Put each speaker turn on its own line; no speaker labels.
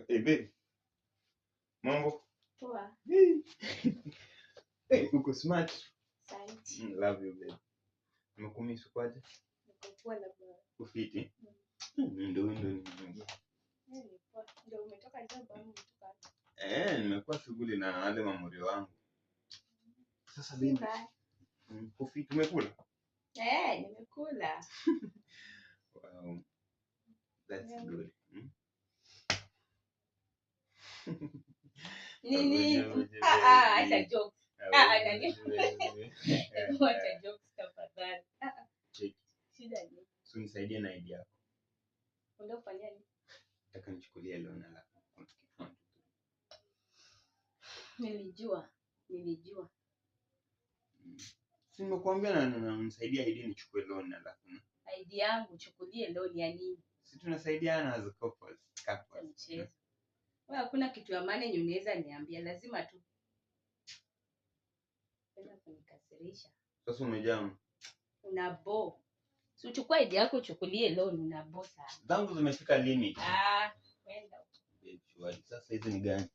Hey babe. Mambo?
Poa.
Hey, uko smart.
Asante.
Love you babe. Nimekumiss kwaje?
Niko poa labda.
Ufiti? Ndio nimeingia.
Poa. Ndio umetoka job au umetoka?
Nimekuwa shughuli na wale mamuri wangu. Sasa babe. Ufiti umekula?
Nimekula.
Wow. That's good.
Nini? Acha jokes. Acha jokes tafadhali. Shida ni.
So nisaidie na idea yako.
Unataka kufanya nini?
Nataka nichukulie loan alafu.
Nilijua.
Si nimekuambia na nisaidia idea nichukue loan alafu.
Idea yangu chukulie loan ya nini?
Si tunasaidiana as couples.
Mchezo. Wewe hakuna kitu ya maana yenye unaweza niambia, lazima tu. Unaweza kunikasirisha.
Sasa umejamu.
Unabo. Si uchukue idea yako chukulie loan unabo sana.
Zangu zimefika limit.
Kwenda.
Sasa hizi ni gani?